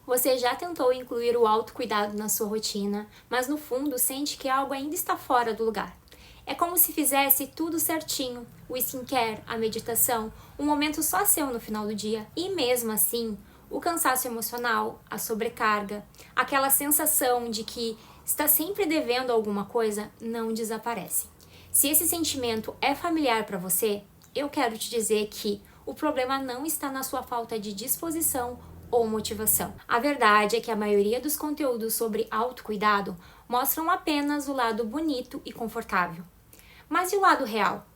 Você já tentou incluir o autocuidado na sua rotina, mas no fundo sente que algo ainda está fora do lugar. É como se fizesse tudo certinho, o skincare, a meditação, um momento só seu no final do dia, e mesmo assim, o cansaço emocional, a sobrecarga, aquela sensação de que está sempre devendo alguma coisa, não desaparece. Se esse sentimento é familiar para você, eu quero te dizer que o problema não está na sua falta de disposição ou motivação. A verdade é que a maioria dos conteúdos sobre autocuidado mostram apenas o lado bonito e confortável. Mas e o lado real?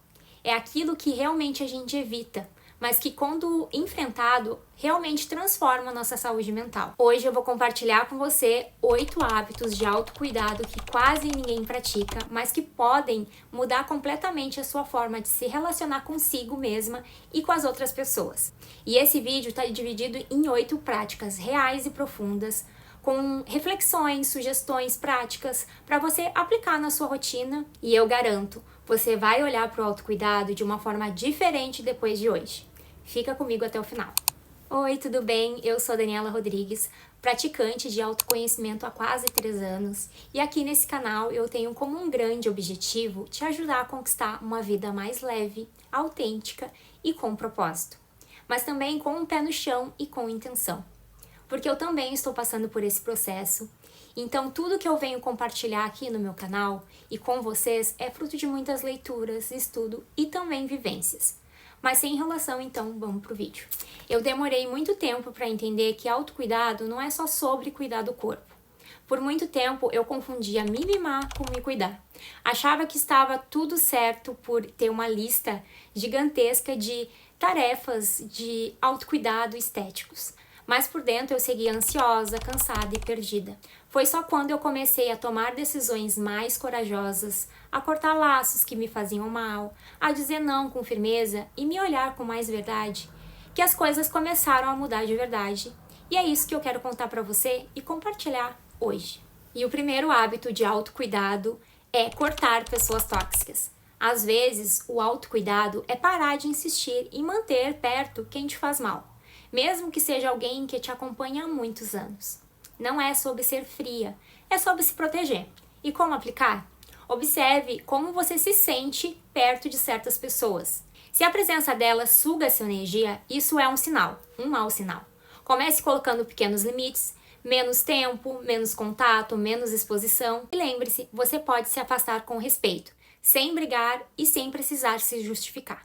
É aquilo que realmente a gente evita, mas que quando enfrentado, realmente transforma a nossa saúde mental. Hoje eu vou compartilhar com você 8 hábitos de autocuidado que quase ninguém pratica, mas que podem mudar completamente a sua forma de se relacionar consigo mesma e com as outras pessoas. E esse vídeo está dividido em 8 práticas reais e profundas, com reflexões, sugestões práticas para você aplicar na sua rotina, e eu garanto, você vai olhar para o autocuidado de uma forma diferente depois de hoje. Fica comigo até o final. Oi, tudo bem? Eu sou Daniela Rodrigues, praticante de autoconhecimento há quase 3 anos, e aqui nesse canal eu tenho como um grande objetivo te ajudar a conquistar uma vida mais leve, autêntica e com propósito, mas também com um pé no chão e com intenção. Porque eu também estou passando por esse processo, então tudo que eu venho compartilhar aqui no meu canal e com vocês é fruto de muitas leituras, estudo e também vivências. Mas sem enrolação, então vamos pro vídeo. Eu demorei muito tempo para entender que autocuidado não é só sobre cuidar do corpo. Por muito tempo eu confundia me mimar com me cuidar. Achava que estava tudo certo por ter uma lista gigantesca de tarefas de autocuidado estéticos. Mas por dentro eu seguia ansiosa, cansada e perdida. Foi só quando eu comecei a tomar decisões mais corajosas, a cortar laços que me faziam mal, a dizer não com firmeza e me olhar com mais verdade, que as coisas começaram a mudar de verdade. E é isso que eu quero contar para você e compartilhar hoje. E o primeiro hábito de autocuidado é cortar pessoas tóxicas. Às vezes, o autocuidado é parar de insistir em manter perto quem te faz mal, mesmo que seja alguém que te acompanha há muitos anos. Não é sobre ser fria, é sobre se proteger. E como aplicar? Observe como você se sente perto de certas pessoas. Se a presença delas suga sua energia, isso é um mau sinal. Comece colocando pequenos limites, menos tempo, menos contato, menos exposição. E lembre-se, você pode se afastar com respeito, sem brigar e sem precisar se justificar.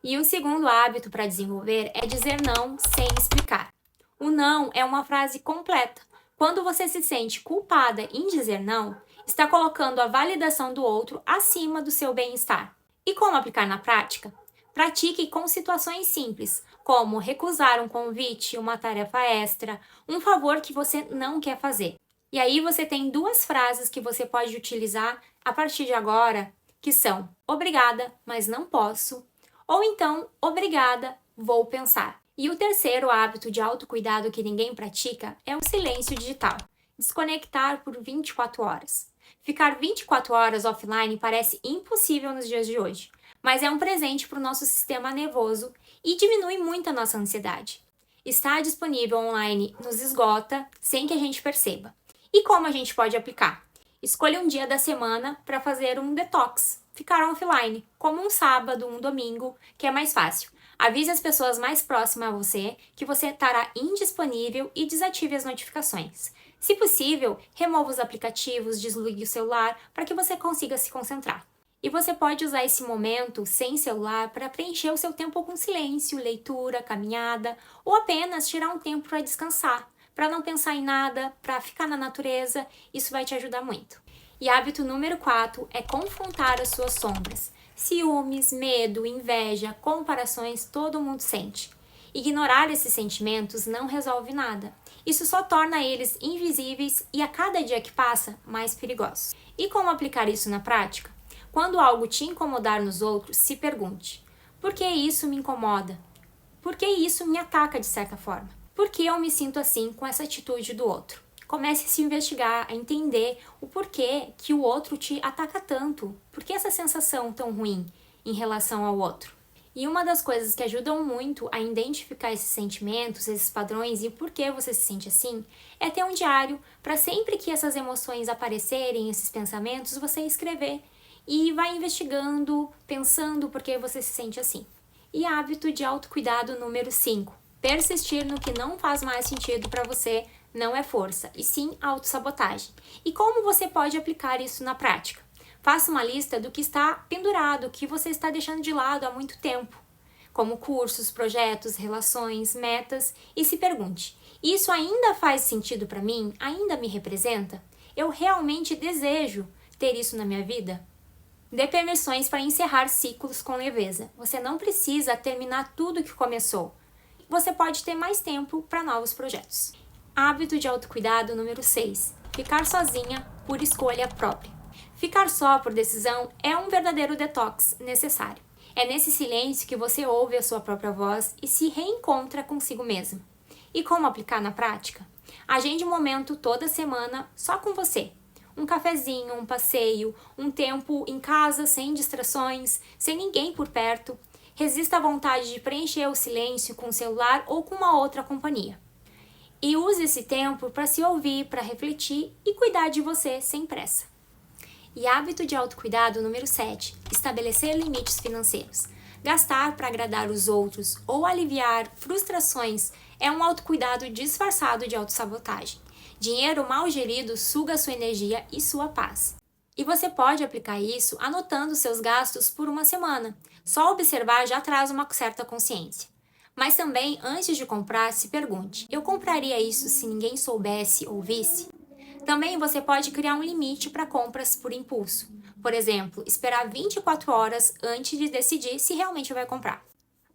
E o segundo hábito para desenvolver é dizer não sem explicar. O não é uma frase completa. Quando você se sente culpada em dizer não, está colocando a validação do outro acima do seu bem-estar. E como aplicar na prática? Pratique com situações simples, como recusar um convite, uma tarefa extra, um favor que você não quer fazer. E aí você tem 2 frases que você pode utilizar a partir de agora, que são obrigada, mas não posso, ou então, obrigada, vou pensar. E o terceiro hábito de autocuidado que ninguém pratica é o silêncio digital. Desconectar por 24 horas. Ficar 24 horas offline parece impossível nos dias de hoje, mas é um presente para o nosso sistema nervoso e diminui muito a nossa ansiedade. Estar disponível online nos esgota sem que a gente perceba. E como a gente pode aplicar? Escolha um dia da semana para fazer um detox, ficar offline, como um sábado, um domingo, que é mais fácil. Avise as pessoas mais próximas a você que você estará indisponível e desative as notificações. Se possível, remova os aplicativos, desligue o celular para que você consiga se concentrar. E você pode usar esse momento sem celular para preencher o seu tempo com silêncio, leitura, caminhada ou apenas tirar um tempo para descansar, para não pensar em nada, para ficar na natureza. Isso vai te ajudar muito. E hábito número 4 é confrontar as suas sombras. Ciúmes, medo, inveja, comparações, todo mundo sente. Ignorar esses sentimentos não resolve nada. Isso só torna eles invisíveis e a cada dia que passa, mais perigosos. E como aplicar isso na prática? Quando algo te incomodar nos outros, se pergunte: por que isso me incomoda? Por que isso me ataca de certa forma? Por que eu me sinto assim com essa atitude do outro? Comece a se investigar, a entender o porquê que o outro te ataca tanto. Por que essa sensação tão ruim em relação ao outro? E uma das coisas que ajudam muito a identificar esses sentimentos, esses padrões e por que você se sente assim, é ter um diário para sempre que essas emoções aparecerem, esses pensamentos, você escrever e vai investigando, pensando por que você se sente assim. E hábito de autocuidado número 5. Persistir no que não faz mais sentido para você não é força, e sim autossabotagem. E como você pode aplicar isso na prática? Faça uma lista do que está pendurado, que você está deixando de lado há muito tempo, como cursos, projetos, relações, metas, e se pergunte: isso ainda faz sentido para mim? Ainda me representa? Eu realmente desejo ter isso na minha vida? Dê permissões para encerrar ciclos com leveza. Você não precisa terminar tudo que começou. Você pode ter mais tempo para novos projetos. Hábito de autocuidado número 6. Ficar sozinha por escolha própria. Ficar só por decisão é um verdadeiro detox necessário. É nesse silêncio que você ouve a sua própria voz e se reencontra consigo mesmo. E como aplicar na prática? Agende um momento toda semana só com você. Um cafezinho, um passeio, um tempo em casa sem distrações, sem ninguém por perto. Resista à vontade de preencher o silêncio com o celular ou com uma outra companhia. E use esse tempo para se ouvir, para refletir e cuidar de você sem pressa. E hábito de autocuidado número 7. Estabelecer limites financeiros. Gastar para agradar os outros ou aliviar frustrações é um autocuidado disfarçado de autossabotagem. Dinheiro mal gerido suga sua energia e sua paz. E você pode aplicar isso anotando seus gastos por uma semana. Só observar já traz uma certa consciência. Mas também, antes de comprar, se pergunte: eu compraria isso se ninguém soubesse ou visse? Também você pode criar um limite para compras por impulso. Por exemplo, esperar 24 horas antes de decidir se realmente vai comprar.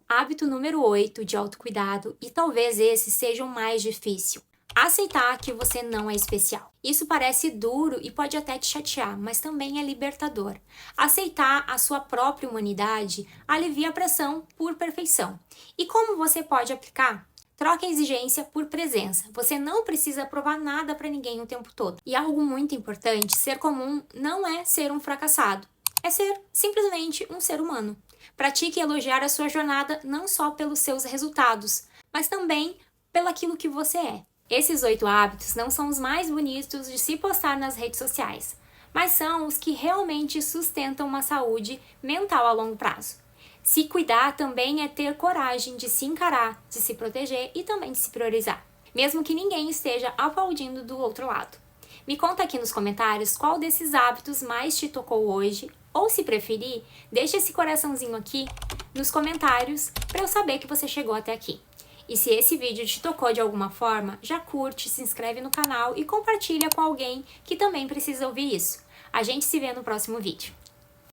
Hábito número 8 de autocuidado, e talvez esse seja o mais difícil. Aceitar que você não é especial. Isso parece duro e pode até te chatear, mas também é libertador. Aceitar a sua própria humanidade alivia a pressão por perfeição. E como você pode aplicar? Troque a exigência por presença. Você não precisa provar nada para ninguém o tempo todo. E algo muito importante, ser comum não é ser um fracassado. É ser simplesmente um ser humano. Pratique elogiar a sua jornada não só pelos seus resultados, mas também pelo aquilo que você é. Esses 8 hábitos não são os mais bonitos de se postar nas redes sociais, mas são os que realmente sustentam uma saúde mental a longo prazo. Se cuidar também é ter coragem de se encarar, de se proteger e também de se priorizar, mesmo que ninguém esteja aplaudindo do outro lado. Me conta aqui nos comentários qual desses hábitos mais te tocou hoje, ou se preferir, deixa esse coraçãozinho aqui nos comentários para eu saber que você chegou até aqui. E se esse vídeo te tocou de alguma forma, já curte, se inscreve no canal e compartilha com alguém que também precisa ouvir isso. A gente se vê no próximo vídeo.